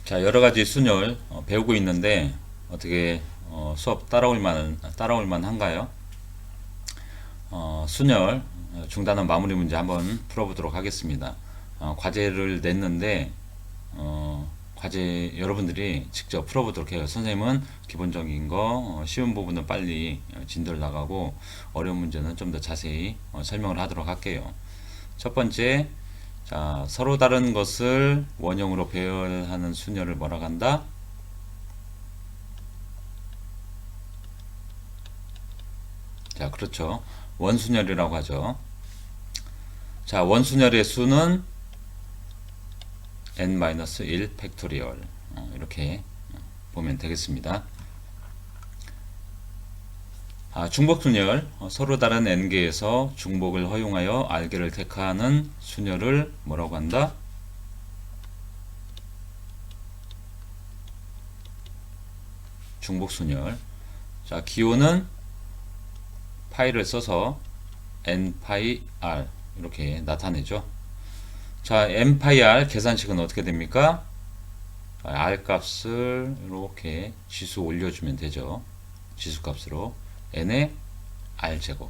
자, 여러 가지 순열 배우고 있는데 어떻게 수업 따라올 만한가요? 순열 중단원 마무리 문제 한번 풀어보도록 하겠습니다. 과제를 냈는데 과제 여러분들이 직접 풀어보도록 해요. 선생님은 기본적인 거 쉬운 부분은 빨리 진도를 나가고 어려운 문제는 좀 더 자세히 설명을 하도록 할게요. 첫 번째, 자, 서로 다른 것을 원형으로 배열하는 순열을 뭐라고 한다? 자, 그렇죠. 원순열이라고 하죠. 자, 원순열의 수는 n-1 팩토리얼 이렇게 보면 되겠습니다. 중복순열, 서로 다른 n개에서 중복을 허용하여 r개를 택하는 순열을 뭐라고 한다? 중복순열. 자, 기호는 파이를 써서 n-r 이렇게 나타내죠. 자, n-r 계산식은 어떻게 됩니까? r 값을 이렇게 지수 올려주면 되죠. 지수 값으로 n의 r제곱.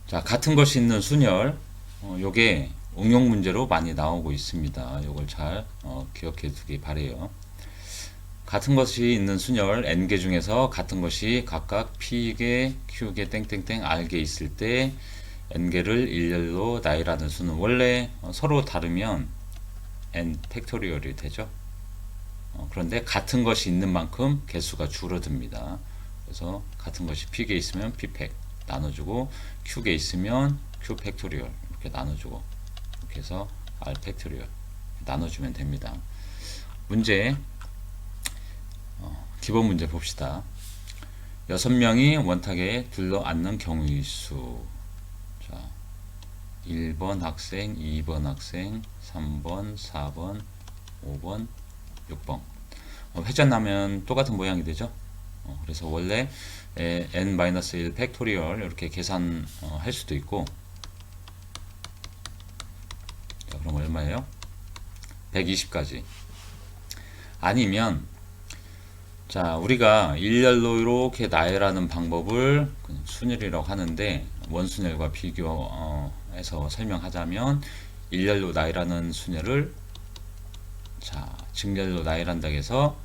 자, 같은 것이 있는 순열, 요게 응용 문제로 많이 나오고 있습니다. 요걸 잘 기억해 두기 바래요. 같은 것이 있는 순열 n개 중에서 같은 것이 각각 p개, q개, 땡땡땡 r개 있을 때 n개를 일렬로 나열하는 수는 원래 서로 다르면 n 팩토리얼이 되죠. 그런데 같은 것이 있는 만큼 개수가 줄어듭니다. 그래서 같은 것이 p개 있으면 p팩 나눠주고 q개 있으면 q 팩토리얼 이렇게 나눠주고 이렇게 해서 r 팩토리얼 나눠주면 됩니다. 문제 기본 문제 봅시다. 6명이 원탁에 둘러앉는 경우의 수. 자, 1번 학생, 2번 학생, 3번, 4번, 5번, 6번. 회전하면 똑같은 모양이 되죠. 그래서 원래 n-1 팩토리얼 이렇게 계산할 수도 있고. 자, 그럼 얼마예요? 120까지. 아니면 자, 우리가 일렬로 이렇게 나열하는 방법을 순열이라고 하는데 원순열과 비교해서 설명하자면 일렬로 나열하는 순열을 자, 직렬로 나열한다고 해서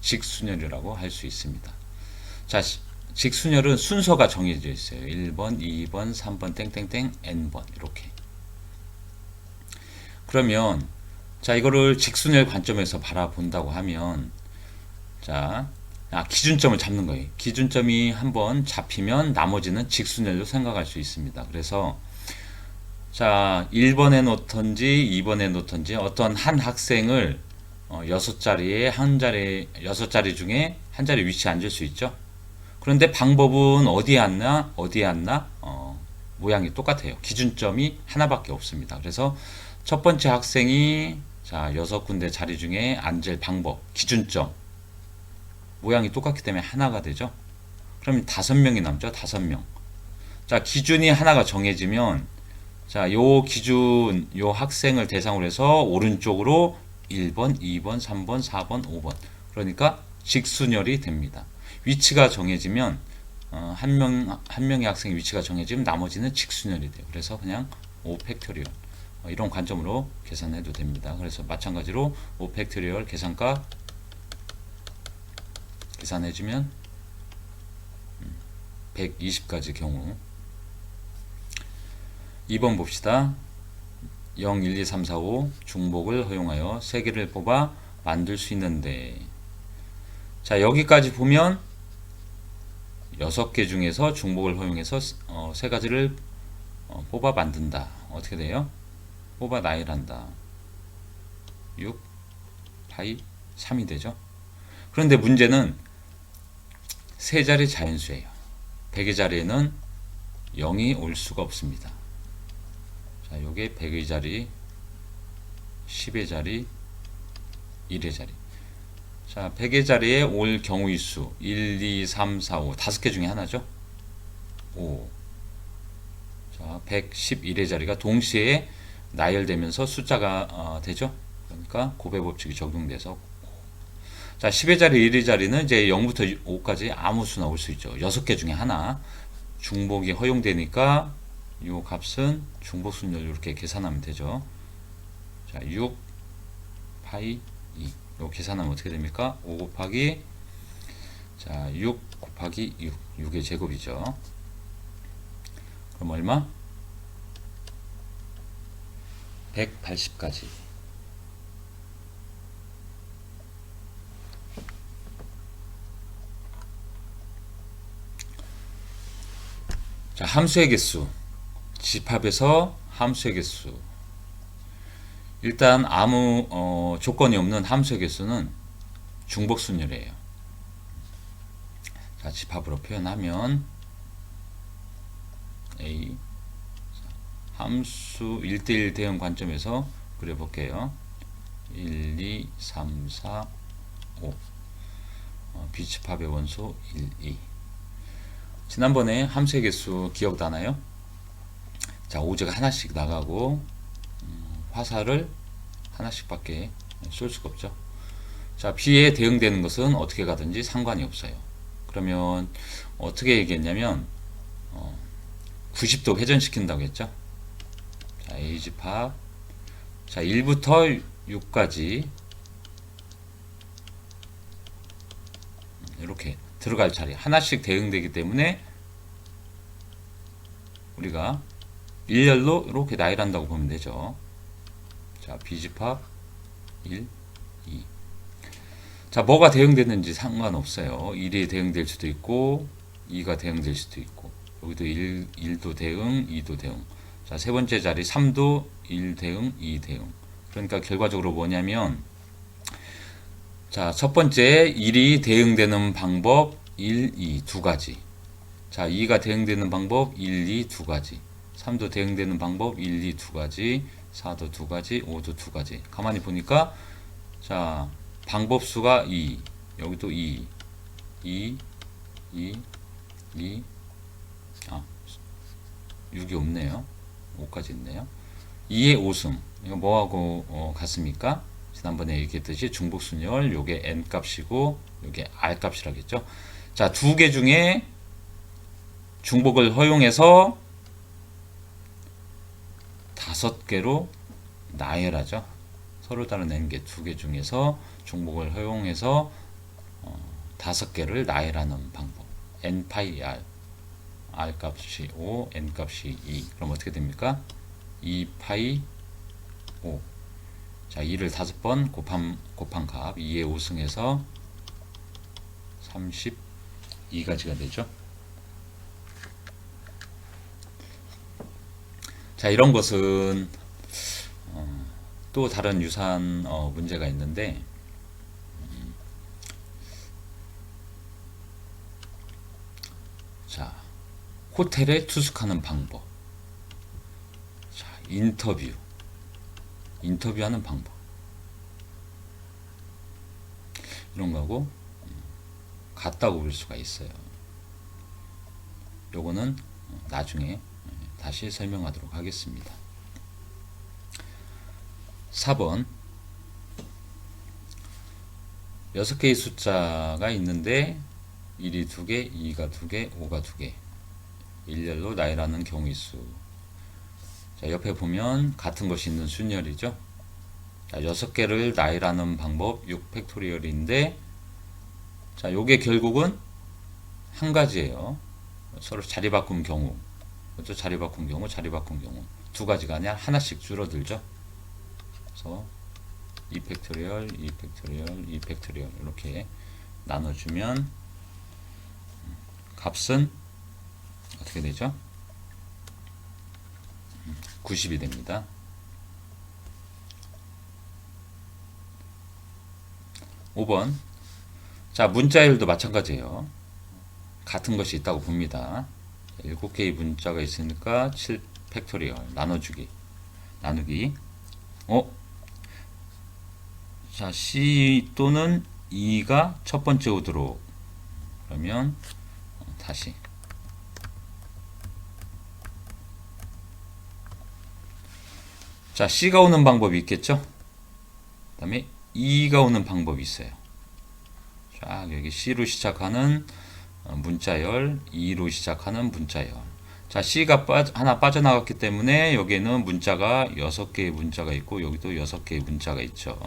직순열이라고 할 수 있습니다. 자, 직순열은 순서가 정해져 있어요. 1번, 2번, 3번, 땡땡땡, n번 이렇게. 그러면 자, 이거를 직순열 관점에서 바라본다고 하면 자, 기준점을 잡는 거예요. 기준점이 한번 잡히면 나머지는 직순열로 생각할 수 있습니다. 그래서 자, 1번에 놓던지 2번에 놓던지 어떤 한 학생을 6자리에 6자리 중에 한 자리 위치에 앉을 수 있죠. 그런데 방법은 어디에 앉나? 모양이 똑같아요. 기준점이 하나밖에 없습니다. 그래서 첫 번째 학생이 자, 6군데 자리 중에 앉을 방법, 기준점 모양이 똑같기 때문에 하나가 되죠. 그러면 5명이 남죠. 5명. 자, 기준이 하나가 정해지면 자, 요 기준, 요 학생을 대상으로 해서 오른쪽으로 1번, 2번, 3번, 4번, 5번. 그러니까 직순열이 됩니다. 위치가 정해지면 한 명의 학생의 위치가 정해지면 나머지는 직순열이 돼요. 그래서 그냥 5 팩토리얼. 이런 관점으로 계산해도 됩니다. 그래서 마찬가지로 5 팩토리얼 계산값 계산해주면 120가지 경우. 2번 봅시다. 0, 1, 2, 3, 4, 5 중복을 허용하여 3개를 뽑아 만들 수 있는데 자, 여기까지 보면 6개 중에서 중복을 허용해서 3가지를 뽑아 만든다. 어떻게 돼요? 뽑아 나열한다. 6, 8, 3이 되죠. 그런데 문제는 3자리 자연수예요. 100의 자리에는 0이 올 수가 없습니다. 자, 요게 100의 자리, 10의 자리, 1의 자리. 자, 100의 자리에 올 경우의 수 1, 2, 3, 4, 5 5개 중에 하나죠. 5. 자, 111의 자리가 동시에 나열되면서 숫자가 되죠. 그러니까 곱의 법칙이 적용돼서 자 10의 자리 1의 자리는 이제 0부터 5까지 아무 수나 올 수 있죠. 6개 중에 하나 중복이 허용되니까 이 값은 중복순열 이렇게 계산하면 되죠. 자 6 파이 2 이거 계산하면 어떻게 됩니까? 5 곱하기 자 6 곱하기 6 6의 제곱이죠. 그럼 얼마? 180까지. 자, 함수의 개수. 집합에서 함수의 개수. 일단 아무 조건이 없는 함수의 개수는 중복순열이에요. 자, 집합으로 표현하면 A 함수 1대1 대응 관점에서 그려볼게요. 1, 2, 3, 4, 5 비집합의 원소 1, 2 지난번에 함수의 개수 기억나나요? 자, 오제가 하나씩 나가고 화살을 하나씩밖에 쏠 수가 없죠. 자, B에 대응되는 것은 어떻게 가든지 상관이 없어요. 그러면 어떻게 얘기했냐면 90도 회전시킨다고 했죠. 자, A집합 자 1부터 6까지 이렇게 들어갈 자리 하나씩 대응되기 때문에 우리가 일렬로 이렇게 나열한다고 보면 되죠. 자, B집합 1, 2 자, 뭐가 대응되는지 상관없어요. 1이 대응될 수도 있고 2가 대응될 수도 있고 여기도 1도 대응, 2도 대응 자, 세 번째 자리 3도 1 대응, 2 대응 그러니까 결과적으로 뭐냐면 자, 첫 번째 1이 대응되는 방법 1, 2 두 가지 자, 2가 대응되는 방법 1, 2 두 가지 3도 대응되는 방법 1, 2 두 가지 4도 두 가지 5도 두 가지 가만히 보니까 자 방법 수가 2 여기도 2 2 6이 없네요 5까지 있네요 2의 5승 이거 뭐하고 같습니까? 지난번에 얘기했듯이 중복순열 요게 n값이고 요게 r값이라겠죠. 자, 두 개 중에 중복을 허용해서 5개로 나열하죠. 서로 다른 n개 두 개 중에서 중복을 허용해서 5개를 나열하는 방법. n 파이 r r값이 5, n값이 2 그럼 어떻게 됩니까? 2 파이 5 자, 2를 5번 곱한 값 2의 5승에서 32가지가 되죠. 자, 이런 것은 또 다른 유사한 문제가 있는데 자, 호텔에 투숙하는 방법 자, 인터뷰하는 방법 이런 거하고 같다고 볼 수가 있어요. 요거는 나중에 다시 설명하도록 하겠습니다. 4번 6개의 숫자가 있는데 1이 2개, 2가 2개, 5가 2개 일렬로 나열하는 경우의 수 자, 옆에 보면 같은 것이 있는 순열이죠. 자, 6개를 나열하는 방법 6팩토리얼인데 자, 요게 결국은 한 가지예요. 서로 자리 바꾼 경우 그렇죠? 자리 바꾼 경우 두 가지가 아니라 하나씩 줄어들죠. 그래서 2팩토리얼, 2팩토리얼, 2팩토리얼 이렇게 나눠주면 값은 어떻게 되죠? 90이 됩니다. 5번 자, 문자열도 마찬가지예요. 같은 것이 있다고 봅니다. 7개의 문자가 있으니까 7팩토리얼 나누기 자, C 또는 E가 첫 번째 오도록 그러면 다시 자, C가 오는 방법이 있겠죠? 그 다음에 E가 오는 방법이 있어요. 쫙 여기 C로 시작하는 문자열, E로 시작하는 문자열. 자, C가 하나 빠져나갔기 때문에 여기에는 문자가 6개의 문자가 있고 여기도 6개의 문자가 있죠.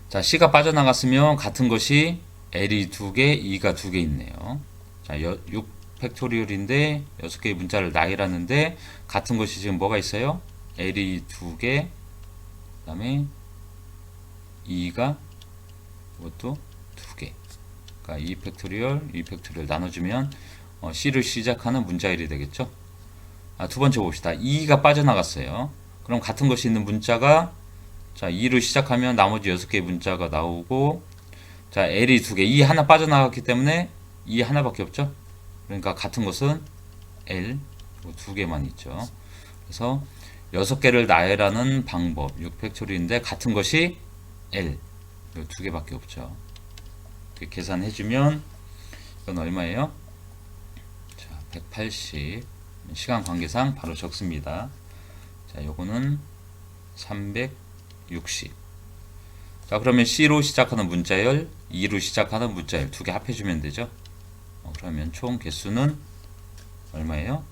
자, C가 빠져나갔으면 같은 것이 L이 2개, E가 2개 있네요. 자, 6 팩토리얼인데 6개의 문자를 나열하는데 같은 것이 지금 뭐가 있어요? L이 2개, 그 다음에 E가 이것도 2개. 그러니까 2 팩토리얼, 2 팩토리얼 나눠주면 C를 시작하는 문자열이 되겠죠. 두 번째 봅시다. E가 빠져나갔어요. 그럼 같은 것이 있는 문자가 자, 2로 시작하면 나머지 6개의 문자가 나오고 자, L이 2개, E 하나 빠져나갔기 때문에 E 하나밖에 없죠. 그러니까 같은 것은 L 2개만 있죠. 그래서 6개를 나열하는 방법 6팩토리인데 같은 것이 L 2개밖에 없죠. 이렇게 계산해주면 이건 얼마예요? 자, 180 시간 관계상 바로 적습니다. 자, 요거는 360. 자, 그러면 C로 시작하는 문자열, E로 시작하는 문자열 2개 합해주면 되죠. 그러면 총 개수는 얼마예요?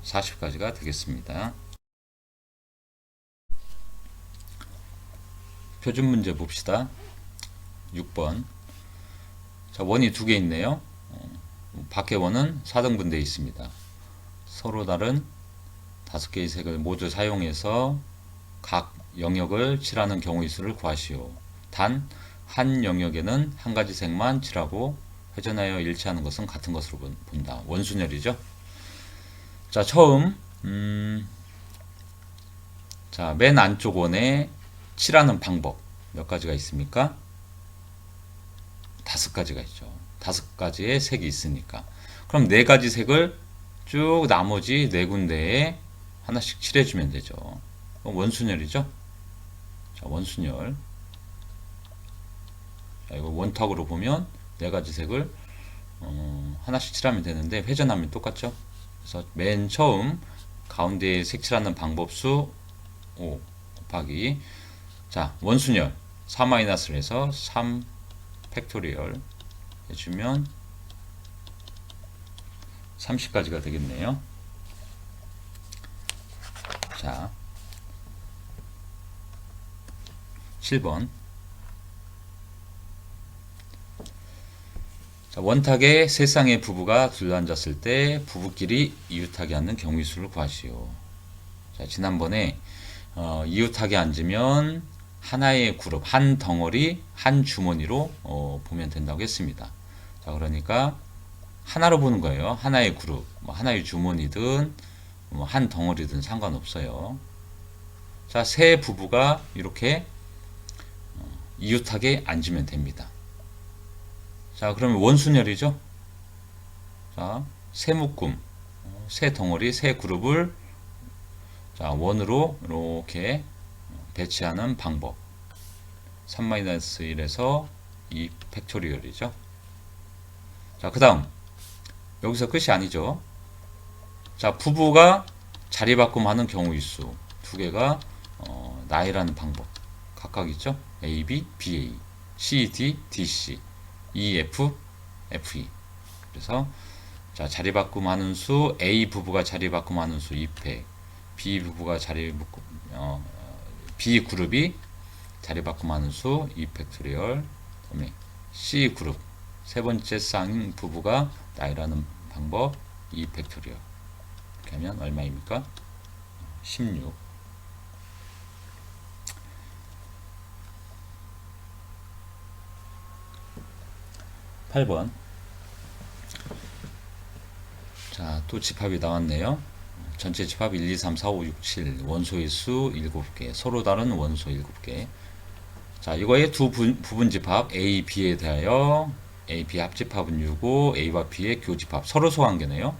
540가지가 되겠습니다. 표준 문제 봅시다. 6번. 자, 원이 2개 있네요. 밖에 원은 4등분되어 있습니다. 서로 다른 5개의 색을 모두 사용해서 각 영역을 칠하는 경우의 수를 구하시오. 단 한 영역에는 한 가지 색만 칠하고 회전하여 일치하는 것은 같은 것으로 본다. 원순열이죠. 자, 처음 자, 맨 안쪽 원에 칠하는 방법 몇 가지가 있습니까? 5가지가 있죠. 5가지의 색이 있으니까. 그럼 4가지 색을 쭉 나머지 4군데에 하나씩 칠해주면 되죠. 원순열이죠. 자, 원순열. 자, 이거 원탁으로 보면 4가지 색을 하나씩 칠하면 되는데 회전하면 똑같죠. 그래서 맨 처음 가운데에 색칠하는 방법수 5 곱하기 자, 원순열 4-를 해서 3 팩토리얼 해주면 30가지가 되겠네요. 자, 7번. 자, 원탁에 세 쌍의 부부가 둘러앉았을 때 부부끼리 이웃하게 앉는 경우의 수를 구하시오. 자, 지난번에 이웃하게 앉으면 하나의 그룹, 한 덩어리, 한 주머니로 보면 된다고 했습니다. 자, 그러니까 하나로 보는 거예요. 하나의 그룹, 뭐 하나의 주머니든 뭐 한 덩어리든 상관없어요. 자, 세 부부가 이렇게 이웃하게 앉으면 됩니다. 자, 그러면 원순열이죠. 자, 세 묶음, 세 덩어리, 세 그룹을 자, 원으로 이렇게 배치하는 방법. 3-1에서 2 팩토리얼이죠. 자, 그 다음 여기서 끝이 아니죠. 자, 부부가 자리 바꿈하는 경우의 수 2개가 나열하는 방법 각각 있죠. A, B, B, A, C, D, D, C, E, F, F, E. 그래서 자, 자리 바꿈하는 수 A 부부가 자리 바꿈하는 수 2팩, B 부부가 B 그룹이 자리 바꿈하는 수 2팩토리얼, 그다음에 C 그룹 세 번째 쌍 부부가 나열하는 방법 2팩토리얼. 이렇게 하면 얼마입니까? 16. 8번. 자, 또 집합이 나왔네요. 전체 집합 1, 2, 3, 4, 5, 6, 7 원소의 수 7개 서로 다른 원소 7개. 자, 이거의 두 부분 집합 A, B에 대하여 A, B 합집합은 6고 A와 B의 교집합 서로 소관계네요.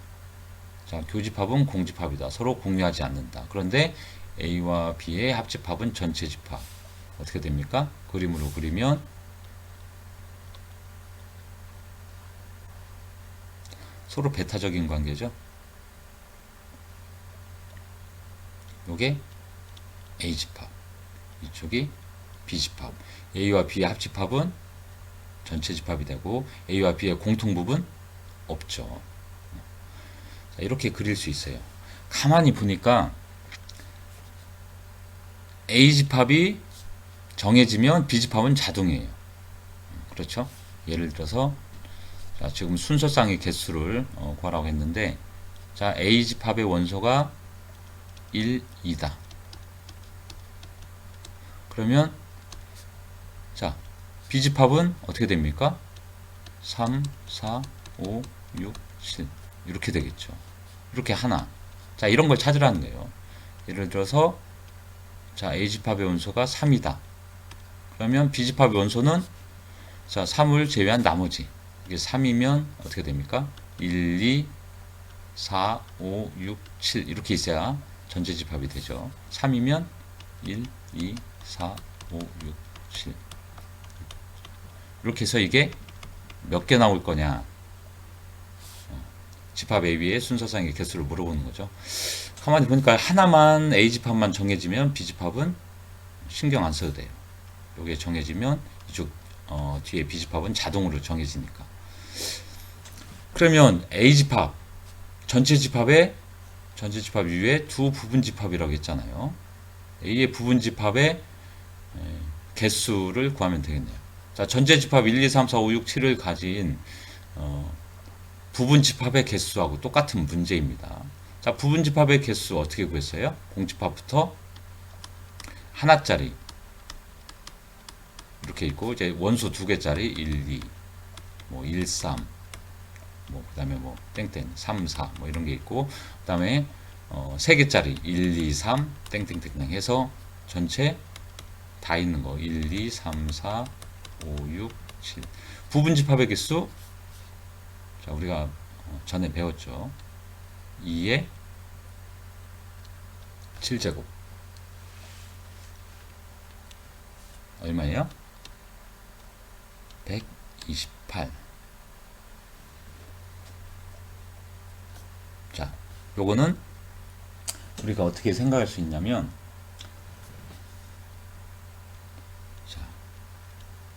자, 교집합은 공집합이다. 서로 공유하지 않는다. 그런데 A와 B의 합집합은 전체 집합. 어떻게 됩니까? 그림으로 그리면 서로 배타적인 관계죠. 요게 A집합, 이쪽이 B집합. A와 B의 합집합은 전체 집합이 되고 A와 B의 공통부분 없죠. 자, 이렇게 그릴 수 있어요. 가만히 보니까 A집합이 정해지면 B집합은 자동이에요. 그렇죠? 예를 들어서 자, 지금 순서쌍의 개수를 구하라고 했는데 자, A집합의 원소가 1, 2다. 그러면 자, B집합은 어떻게 됩니까? 3, 4, 5, 6, 7 이렇게 되겠죠. 이렇게 하나. 자, 이런 걸 찾으라는 거예요. 예를 들어서 자, A집합의 원소가 3이다. 그러면 B집합의 원소는 자, 3을 제외한 나머지. 이게 3이면 어떻게 됩니까? 1, 2, 4, 5, 6, 7 이렇게 있어야 전체 집합이 되죠. 3이면 1, 2, 4, 5, 6, 7 이렇게 해서 이게 몇 개 나올 거냐. 집합 AB의 순서상의 개수를 물어보는 거죠. 가만히 보니까 하나만 A집합만 정해지면 B집합은 신경 안 써도 돼요. 이게 정해지면 이쪽 뒤에 B집합은 자동으로 정해지니까. 그러면 A집합 전체 집합 이외에 두 부분집합이라고 했잖아요. A의 부분집합의 개수를 구하면 되겠네요. 자, 전체 집합 1, 2, 3, 4, 5, 6, 7을 가진 부분집합의 개수하고 똑같은 문제입니다. 자, 부분집합의 개수 어떻게 구했어요? 공집합부터 하나짜리 이렇게 있고 이제 원소 두 개짜리 1, 2, 뭐 1, 3, 뭐 그다음에 뭐 땡땡 3, 4 뭐 이런 게 있고 그다음에 세 개짜리 1, 2, 3 땡땡땡땡 해서 전체 다 있는 거 1, 2, 3, 4, 5, 6, 7 부분집합의 개수 자 우리가 전에 배웠죠. 2의 7제곱 얼마예요? 128. 자, 요거는 우리가 어떻게 생각할 수 있냐면 자,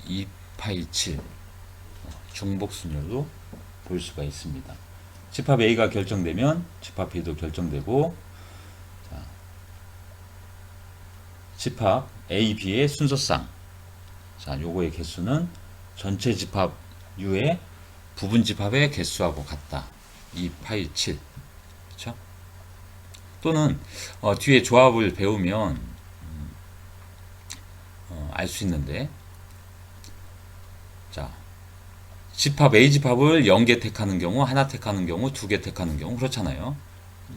2파이 7 중복순열로 볼 수가 있습니다. 집합 A가 결정되면 집합 B도 결정되고 자, 집합 A, B의 순서쌍 자, 요거의 개수는 전체 집합 U의 부분 집합의 개수하고 같다. 2파이 7 그렇죠? 또는 뒤에 조합을 배우면 알 수 있는데 자 집합 A 집합을 0개 택하는 경우, 하나 택하는 경우, 2개 택하는 경우 그렇잖아요.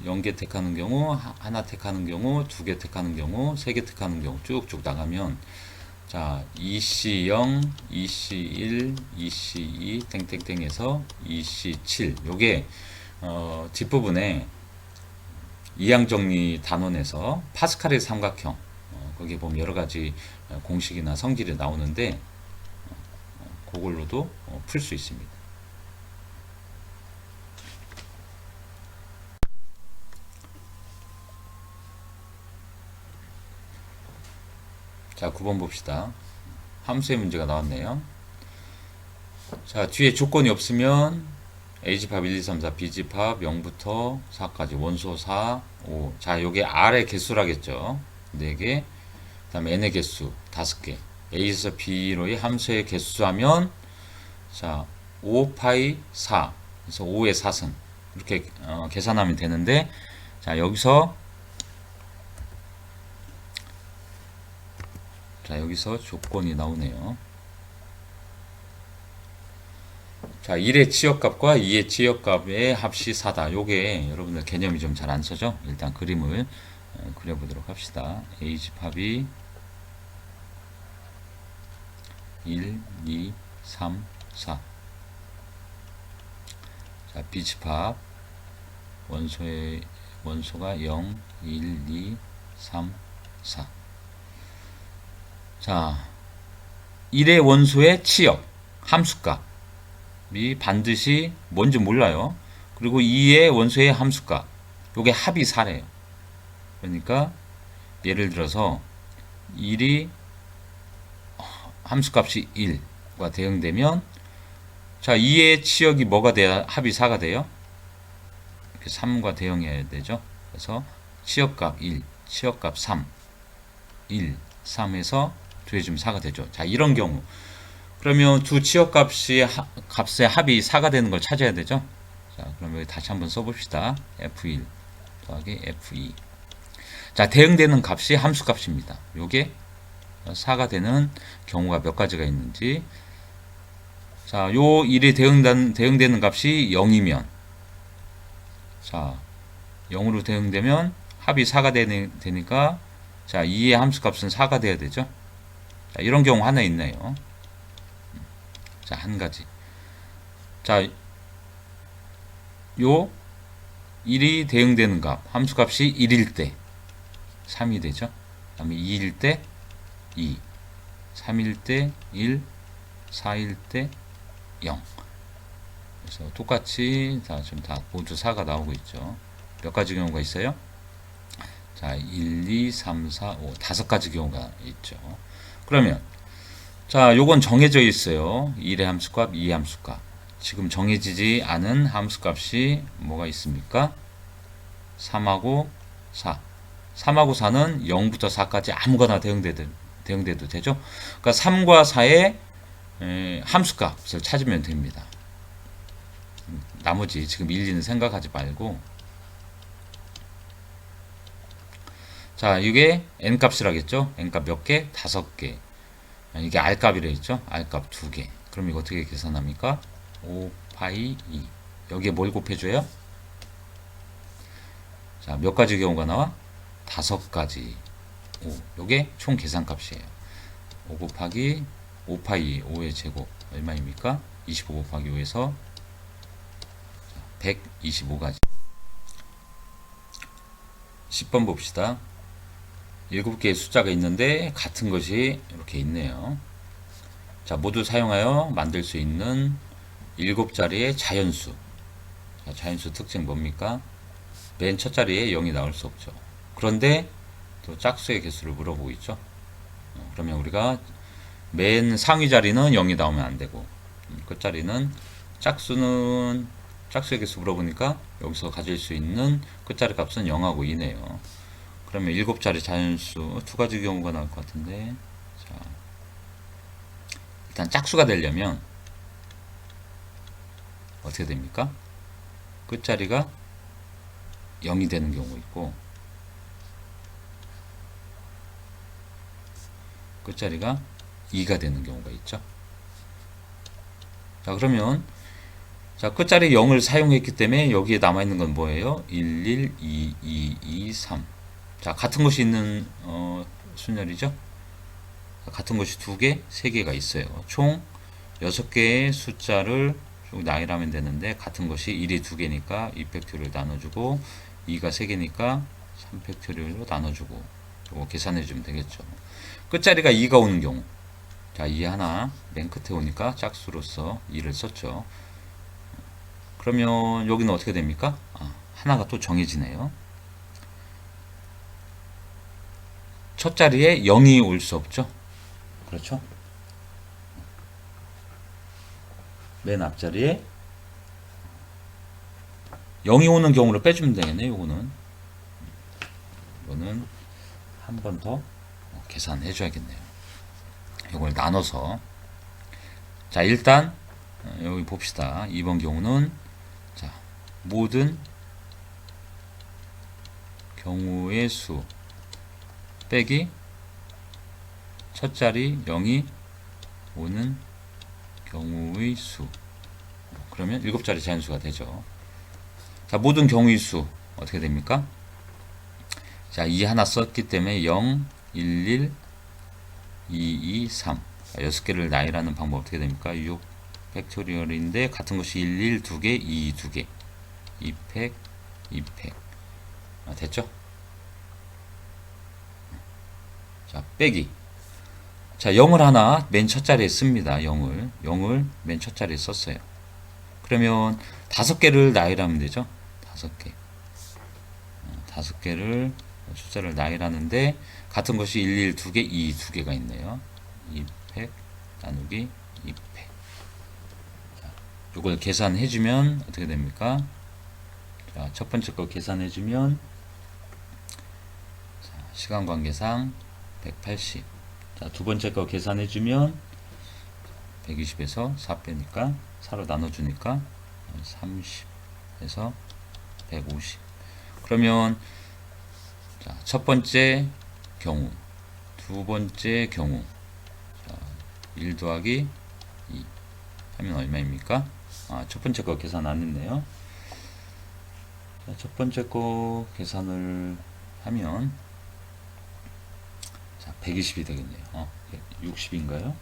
0개 택하는 경우, 하나 택하는 경우, 2개 택하는 경우, 3개 택하는 경우 쭉쭉 나가면 자, EC0, EC1, EC2 땡땡땡에서 EC7 요게 뒷부분에 이항정리 단원에서 파스칼의 삼각형 거기 보면 여러 가지 공식이나 성질이 나오는데 그걸로도 풀 수 있습니다. 자, 9번 봅시다. 함수의 문제가 나왔네요. 자, 뒤에 조건이 없으면 A집합 1, 2, 3, 4, B집합 0부터 4까지 원소 4, 5. 자, 요게 R의 개수라겠죠. 4개. 그 다음에 N의 개수 5개. A에서 B로의 함수의 개수하면 자, 5파이 4. 그래서 5의 4승. 이렇게 계산하면 되는데 자, 여기서 조건이 나오네요. 자, 1의 치역값과 2의 치역값의 합이 4다. 요게 여러분들 개념이 좀 잘 안 서죠? 일단 그림을 그려보도록 합시다. A집합이 1, 2, 3, 4. 자, B집합 원소가 0, 1, 2, 3, 4. 자, 1의 원소의 치역, 함수값이 반드시 뭔지 몰라요. 그리고 2의 원소의 함수값, 요게 합이 4래요. 그러니까 예를 들어서 1이 함수값이 1과 대응되면 자 2의 치역이 뭐가 돼야 합이 4가 돼요? 이렇게 3과 대응해야 되죠. 그래서 치역값 1, 치역값 3, 1, 3에서 더해주면 4가 되죠. 자 이런 경우 그러면 두 치역값의 합이 4가 되는 걸 찾아야 되죠. 자 그럼 여기 다시 한번 써봅시다. F1 더하기 F2. 자 대응되는 값이 함수값입니다. 요게 4가 되는 경우가 몇 가지가 있는지. 자, 요 1이 대응되는 값이 0이면, 자, 0으로 대응되면 합이 4가 되니까, 자, 2의 함수값은 4가 돼야 되죠. 자, 이런 경우 하나 있네요. 자, 한 가지. 자, 요 1이 대응되는 값, 함수값이 1일 때 3이 되죠. 그 다음에 2일 때 2, 3일 때 1, 4일 때 0. 그래서 똑같이 지금 다 모두 4가 나오고 있죠. 몇 가지 경우가 있어요? 자, 1, 2, 3, 4, 5 다섯 가지 경우가 있죠. 그러면 자, 요건 정해져 있어요. 1의 함수값, 2의 함수값. 지금 정해지지 않은 함수값이 뭐가 있습니까? 3하고 4. 3하고 4는 0부터 4까지 아무거나 대응돼도 되죠. 그러니까 3과 4의 함수값을 찾으면 됩니다. 나머지 지금 1, 2는 생각하지 말고. 자, 이게 n값이라겠죠. n값 몇 개? 5개. 이게 r값이라 했죠. r값 2개. 그럼 이거 어떻게 계산합니까? 5 파이 2. 여기에 뭘 곱해줘요? 자, 몇 가지 경우가 나와? 5가지. 5. 요게 총 계산값이에요. 5 곱하기 5 파이 5의 제곱 얼마입니까? 25 곱하기 5에서 125가지. 10번 봅시다. 7개의 숫자가 있는데 같은 것이 이렇게 있네요. 자, 모두 사용하여 만들 수 있는 7자리의 자연수. 자, 자연수 특징 뭡니까? 맨 첫 자리에 0이 나올 수 없죠. 그런데 또 짝수의 개수를 물어보고 있죠. 그러면 우리가 맨 상위 자리는 0이 나오면 안 되고 끝자리는 짝수의 개수 물어보니까 여기서 가질 수 있는 끝자리 값은 0하고 2네요. 그러면 7자리 자연수 두 가지 경우가 나올 것 같은데, 자, 일단 짝수가 되려면 어떻게 됩니까? 끝자리가 0이 되는 경우 있고 끝자리가 2가 되는 경우가 있죠. 자, 그러면 자, 끝자리 0을 사용했기 때문에 여기에 남아있는 건 뭐예요? 1, 1, 2, 2, 2, 3. 자, 같은 것이 있는 순열이죠. 같은 것이 2개, 3개가 있어요. 총 6개의 숫자를 쭉 나열하면 되는데 같은 것이 1이 2개니까 2팩토리를 나눠주고 2가 3개니까 3팩토리로 나눠주고 이거 계산해주면 되겠죠. 끝자리가 2가 오는 경우, 자, 2 하나 맨 끝에 오니까 짝수로서 2를 썼죠. 그러면 여기는 어떻게 됩니까? 하나가 또 정해지네요. 첫 자리에 0이 올 수 없죠. 그렇죠? 맨 앞자리에 0이 오는 경우를 빼주면 되겠네. 이거는 한 번 더 계산해 줘야겠네요. 이걸 나눠서, 자, 일단 여기 봅시다. 이번 경우는 자, 모든 경우의 수 빼기 첫 자리 0이 오는 경우의 수. 그러면 7자리 자연수가 되죠. 자, 모든 경우의 수 어떻게 됩니까? 자, 2 하나 썼기 때문에 0, 1, 1, 2, 2, 3. 자, 6개를 나열하는 방법 어떻게 됩니까? 6 팩토리얼인데 같은 것이 1, 1, 2개, 2, 2개. 2팩, 2팩. 됐죠? 자, 빼기. 자, 0을 하나 맨 첫 자리에 씁니다. 0을 맨 첫 자리에 썼어요. 그러면 5개를 나열하면 되죠. 5개. 5개를 숫자를 나열하는데 같은 것이 1, 2개, 2 2개가 있네요. 2팩 나누기 2팩. 이걸 계산해주면 어떻게 됩니까? 자, 첫 번째 거 계산해주면 시간 관계상 180. 자, 두 번째 거 계산해주면 120에서 4 빼니까 4로 나눠주니까 30에서 150. 그러면 자, 첫 번째 경우, 두 번째 경우, 자, 1 더하기 2 하면 얼마입니까? 첫 번째 거 계산 안 했네요. 자, 첫 번째 거 계산을 하면 자, 120이 되겠네요. 60인가요?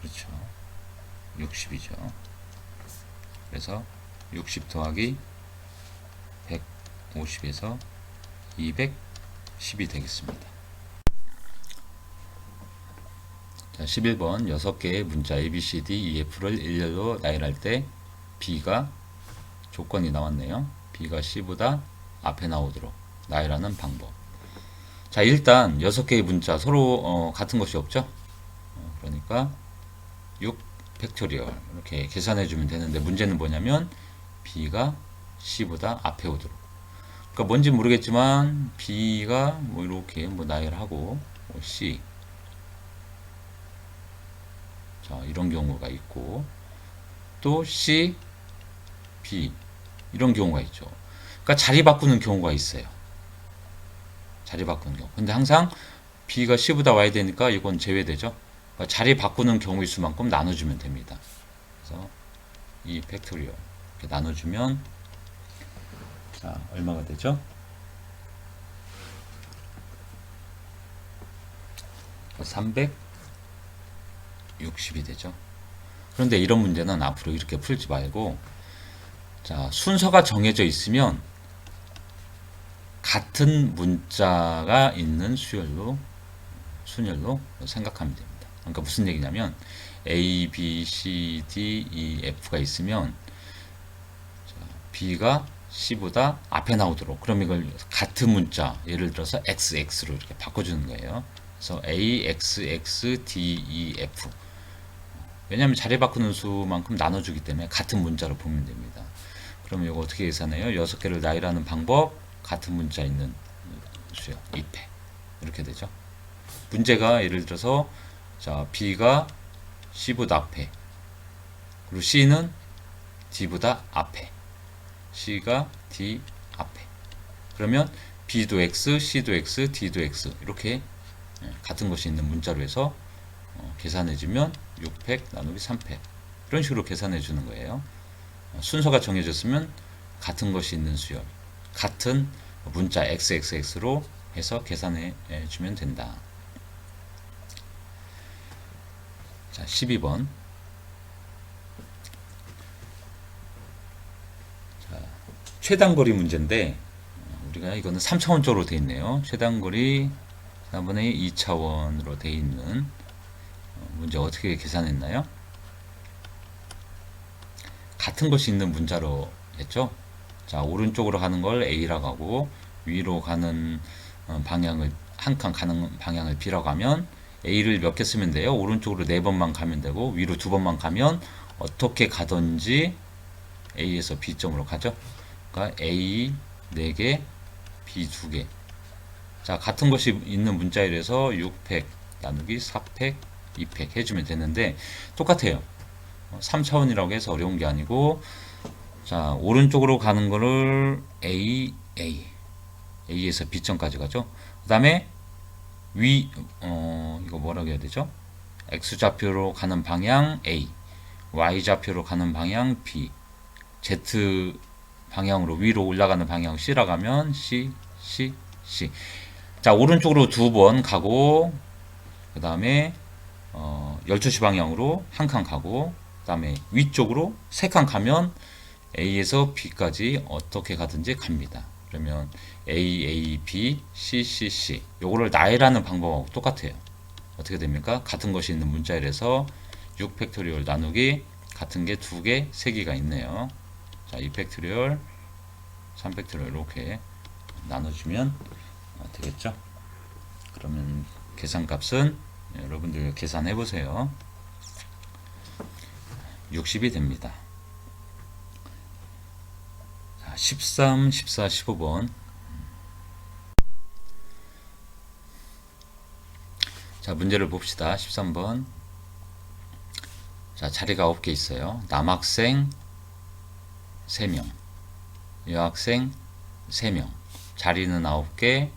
그렇죠. 60이죠. 그래서 60 더하기 150에서 210이 되겠습니다. 자, 11번 6개의 문자 A, B, C, D, E, F를 일렬로 나열할 때 B가 조건이 나왔네요. B가 C보다 앞에 나오도록 나열하는 방법. 자, 일단 6개의 문자 서로 같은 것이 없죠. 그러니까 6 팩토리얼 이렇게 계산해 주면 되는데 문제는 뭐냐면 B가 C보다 앞에 오도록. 그러니까 뭔지 모르겠지만 B가 뭐 이렇게 뭐 나열하고 뭐 C 자, 이런 경우가 있고 또 C, B 이런 경우가 있죠. 그러니까 자리 바꾸는 경우가 있어요. 자리 바꾸는 경우. 근데 항상 B가 C보다 와야 되니까 이건 제외되죠. 그러니까 자리 바꾸는 경우의 수만큼 나눠주면 됩니다. 그래서 이 팩토리얼 이렇게 나눠주면 자, 얼마가 되죠? 360이 되죠. 그런데 이런 문제는 앞으로 이렇게 풀지 말고 자, 순서가 정해져 있으면 같은 문자가 있는 순열로 생각하면 됩니다. 그러니까 무슨 얘기냐면 A, B, C, D, E, F가 있으면 B가 C보다 앞에 나오도록 그럼 이걸 같은 문자 예를 들어서 XX로 이렇게 바꿔주는 거예요. 그래서 A, X, X, D, E, F 왜냐하면 자리 바꾸는 수만큼 나눠주기 때문에 같은 문자로 보면 됩니다. 그러면 이거 어떻게 계산해요? 6개를 나열하는 방법 같은 문자 있는 수요 2패 이렇게 되죠. 문제가 예를 들어서 자 B가 C보다 앞에 그리고 C는 D보다 앞에 C가 D 앞에 그러면 B도 X, C도 X, D도 X 이렇게 같은 것이 있는 문자로 해서 계산해주면 6팩 나누기 3팩 이런 식으로 계산해 주는 거예요. 순서가 정해졌으면 같은 것이 있는 수열 같은 문자 XXX로 해서 계산해 주면 된다. 자, 12번 자, 최단거리 문제인데 우리가 이거는 3차원적으로 되어 있네요. 최단거리 4분의 2차원으로 되어 있는 문제 어떻게 계산했나요? 같은 것이 있는 문자로 했죠. 자, 오른쪽으로 가는 걸 A라고 하고 위로 가는 방향을 한 칸 가는 방향을 B라고 하면 A를 몇 개 쓰면 돼요? 오른쪽으로 4번만 가면 되고 위로 2번만 가면 어떻게 가든지 A에서 B점으로 가죠. 그러니까 A 4개, B 2개. 자, 같은 것이 있는 문자이라서 6팩 나누기 4팩, 2팩 해주면 되는데 똑같아요. 3차원이라고 해서 어려운 게 아니고 자, 오른쪽으로 가는 거를 A에서 B점까지 가죠. 그 다음에 이거 뭐라고 해야 되죠? X좌표로 가는 방향 A, Y좌표로 가는 방향 B, Z 방향으로 위로 올라가는 방향 C라고 하면 C. 자, 오른쪽으로 2번 가고, 그 다음에, 12시 방향으로 한 칸 가고, 그 다음에 위쪽으로 3칸 가면 A에서 B까지 어떻게 가든지 갑니다. 그러면 A, B, C. 요거를 나열하는 방법하고 똑같아요. 어떻게 됩니까? 같은 것이 있는 문자열에서 6팩토리얼 나누기 같은 게 2개, 3개가 있네요. 자, 2팩토리얼, 3팩토리얼 이렇게 나눠주면 되겠죠. 그러면 계산값은 여러분들 계산해 보세요. 60이 됩니다. 자, 13, 14, 15번. 자, 문제를 봅시다. 13번. 자, 자리가 9개 있어요. 남학생 3명, 여학생 3명. 자리는 9개,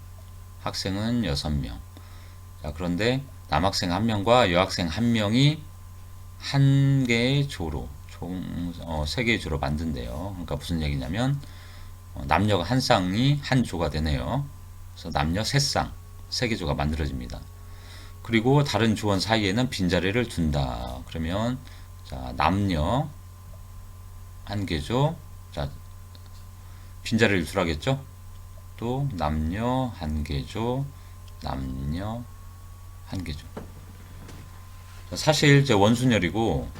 학생은 6명. 자, 그런데 남학생 1명과 여학생 1명이 한 개의 조로, 총 3개의 조로 만든대요. 그러니까 무슨 얘기냐면 남녀가 한 쌍이 한 조가 되네요. 그래서 남녀 3쌍, 3개 조가 만들어집니다. 그리고 다른 조원 사이에는 빈자리를 둔다. 그러면 자, 남녀 한 개조, 자, 빈자리를 두라겠죠? 또 남녀 한 개조, 남녀 한 개조. 사실 이제 원순열이고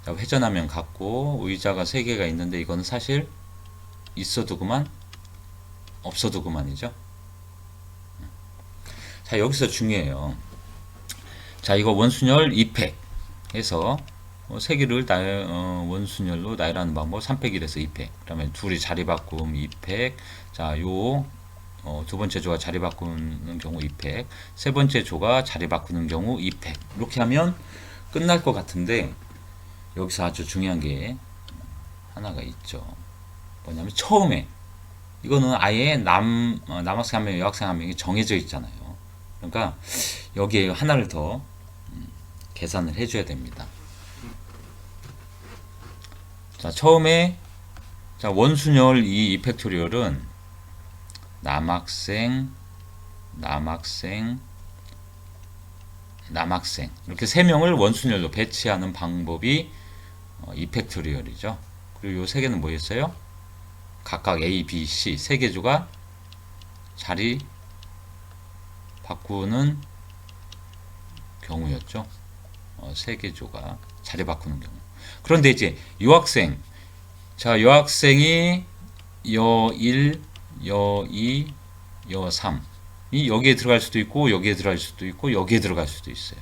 회전하면 같고 의자가 3개가 있는데 이거는 사실 있어도 그만 없어도 그만이죠. 자, 여기서 중요해요. 자, 이거 원순열 2팩 해서 3개를 원순열로 나열하는 방법 3팩 1에서 2팩. 그러면 둘이 자리 바꿈 2팩. 자, 요 두 번째 조가 자리 바꾸는 경우 2팩, 세 번째 조가 자리 바꾸는 경우 2팩. 이렇게 하면 끝날 것 같은데 여기서 아주 중요한 게 하나가 있죠. 뭐냐면 처음에 이거는 아예 남학생 한 명, 여학생 한 명이 정해져 있잖아요. 그러니까 여기에 하나를 더 계산을 해줘야 됩니다. 자, 처음에 자, 원순열 이 이펙토리얼은 남학생, 남학생, 남학생 이렇게 3명을 원순열로 배치하는 방법이 이펙토리얼이죠. 그리고 이 3개는 뭐였어요? 각각 A, B, C 3개 조가 자리 바꾸는 경우였죠. 3개 조가 자리 바꾸는 경우. 그런데 이제 여학생, 자, 여학생이 여1, 여2, 여3이 여기에 들어갈 수도 있고 여기에 들어갈 수도 있고 여기에 들어갈 수도 있어요.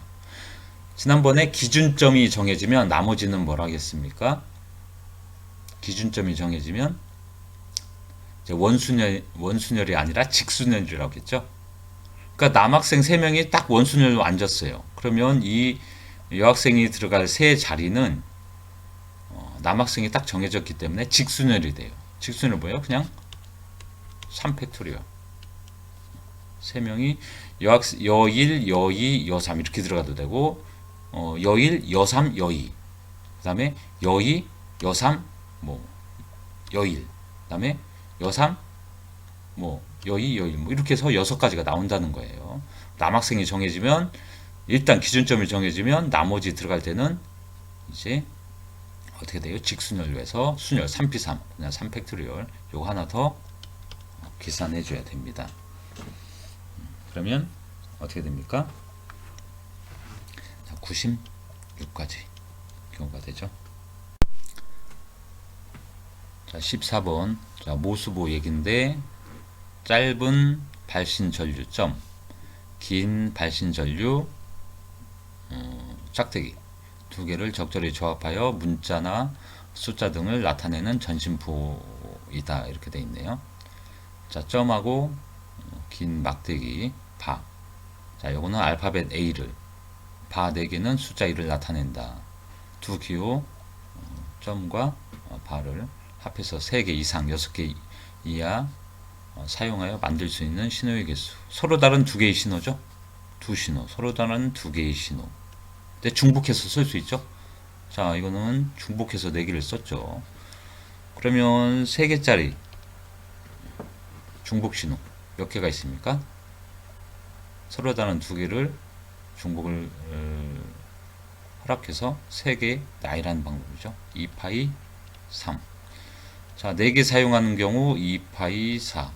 지난번에 기준점이 정해지면 나머지는 뭐라 하겠습니까? 기준점이 정해지면 이제 원순열이 아니라 직순열이라고 했죠. 그러니까 남학생 3명이 딱 원순열로 앉았어요. 그러면 이 여학생이 들어갈 세 자리는 남학생이 딱 정해졌기 때문에 직순열이 돼요. 직순열 뭐예요? 그냥 3팩토리얼. 3명이 여1, 여2, 여3 이렇게 들어가도 되고 여1, 여3, 여2 그 다음에 여2, 여3, 뭐 여1 그 다음에 여3, 뭐 여2, 여1 뭐 이렇게 해서 6가지가 나온다는 거예요. 남학생이 정해지면 일단 기준점이 정해지면 나머지 들어갈 때는 이제 어떻게 돼요? 직순열로 해서 순열 3p3 그냥 3팩토리얼 요거 하나 더 계산해 줘야 됩니다. 그러면 어떻게 됩니까? 96까지 경우가 되죠. 자, 14번. 자, 모수보 얘기인데 짧은 발신전류점, 긴 발신전류 짝대기 2개를 적절히 조합하여 문자나 숫자 등을 나타내는 전신부이다. 이렇게 되어 있네요. 자, 점하고 긴 막대기 바. 자, 요거는 알파벳 A를, 바 4개는 숫자 1을 나타낸다. 두 기호 점과 바를 합해서 3개 이상 6개 이하 사용하여 만들 수 있는 신호의 개수. 서로 다른 2개의 신호죠. 두 신호, 서로 다른 2개의 신호. 근데 중복해서 쓸 수 있죠. 자, 이거는 중복해서 4개를 썼죠. 그러면 3개짜리 중복 신호 몇 개가 있습니까? 서로 다른 2개를 중복을 허락해서 3개 나열하는 방법이죠. 2파이 3. 자, 4개 사용하는 경우 2파이 4.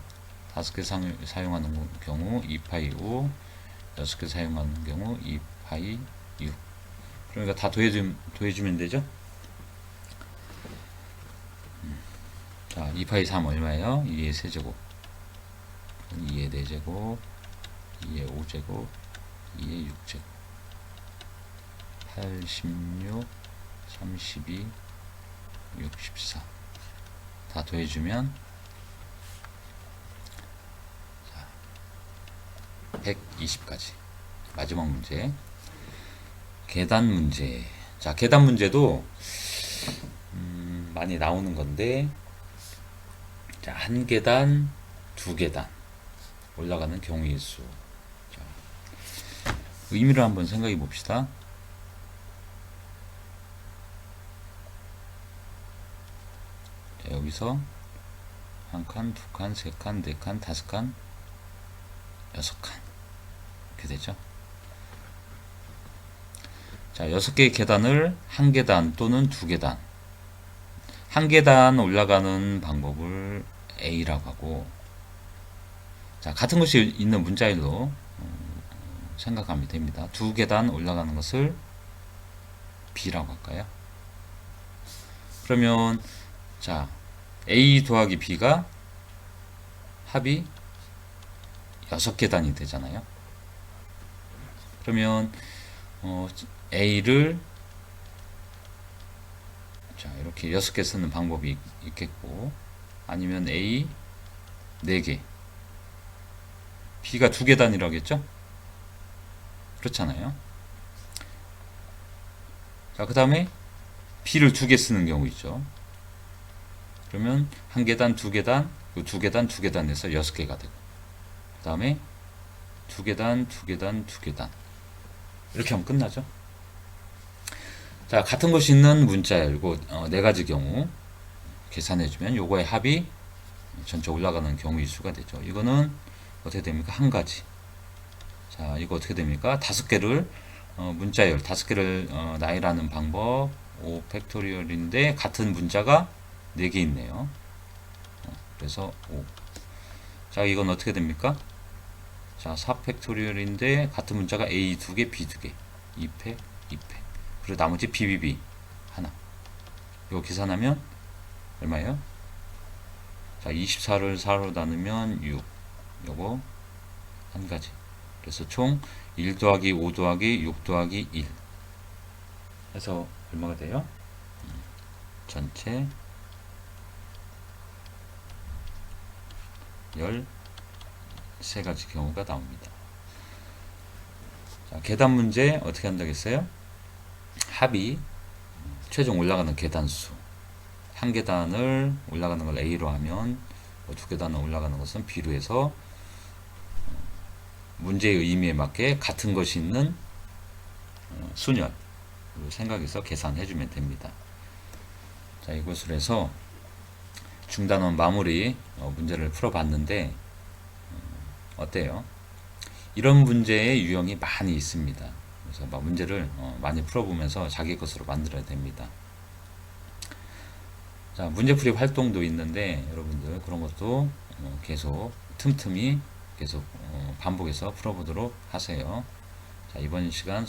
5개 사용하는 경우 2파이 5. 6개 사용하는 경우 2파이 6. 그러니까 다 더해주면 되죠. 2파이 3 얼마예요? 2의 세제곱, 2의 4제곱, 2의 5제곱, 2의 6제곱, 8, 16, 32, 64. 다 더해주면 120까지. 마지막 문제. 계단 문제. 자, 계단 문제도 많이 나오는 건데, 자, 한 계단, 두 계단 올라가는 경우의 수. 자, 의미를 한번 생각해 봅시다. 자, 여기서 한 칸, 두 칸, 세 칸, 네 칸, 다섯 칸, 여섯 칸. 이렇게 되죠. 자, 6개의 계단을 한 계단 또는 두 계단. 한 계단 올라가는 방법을 A라고 하고, 자, 같은 것이 있는 문자열로 생각하면 됩니다. 두 계단 올라가는 것을 B라고 할까요? 그러면, 자, A 더하기 B가 합이 6계단이 되잖아요. 그러면, A를 자, 이렇게 6개 쓰는 방법이 있겠고, 아니면 A 4개, B가 2계단이라고 했죠? 그렇잖아요. 자, 그 다음에 B를 2개 쓰는 경우 있죠. 그러면 한 계단, 두 계단, 두 계단, 두 계단 해서 6개가 되고, 그 다음에 두 계단, 두 계단, 두 계단. 이렇게 하면 끝나죠. 자, 같은 것이 있는 문자열고 4가지 경우 계산해주면 요거의 합이 전체 올라가는 경우의 수가 되죠. 이거는 어떻게 됩니까? 한 가지. 자, 이거 어떻게 됩니까? 5개를 문자열 5개를 나열하는 방법 5 팩토리얼인데 같은 문자가 4개 있네요. 그래서 5. 자, 이건 어떻게 됩니까? 자, 4 팩토리얼인데 같은 문자가 A 2개, B 2개. 2팩, 2팩. 그리고 나머지 BBB 하나. 이거 계산하면 얼마예요? 자, 24를 4로 나누면 6. 요거 한 가지. 그래서 총 1 더하기 5 더하기 6 더하기 1 해서 얼마가 돼요? 전체 13가지 경우가 나옵니다. 자, 계단 문제 어떻게 한다겠어요? 합이 최종 올라가는 계단수. 한 계단을 올라가는 걸 A로 하면 두 계단을 올라가는 것은 B로 해서 문제의 의미에 맞게 같은 것이 있는 순열로 생각해서 계산해 주면 됩니다. 자, 이것으로 해서 중단원 마무리 문제를 풀어봤는데 어때요? 이런 문제의 유형이 많이 있습니다. 그래서 문제를 많이 풀어보면서 자기 것으로 만들어야 됩니다. 자, 문제풀이 활동도 있는데 여러분들 그런 것도 계속 틈틈이 계속 반복해서 풀어보도록 하세요. 자, 이번 시간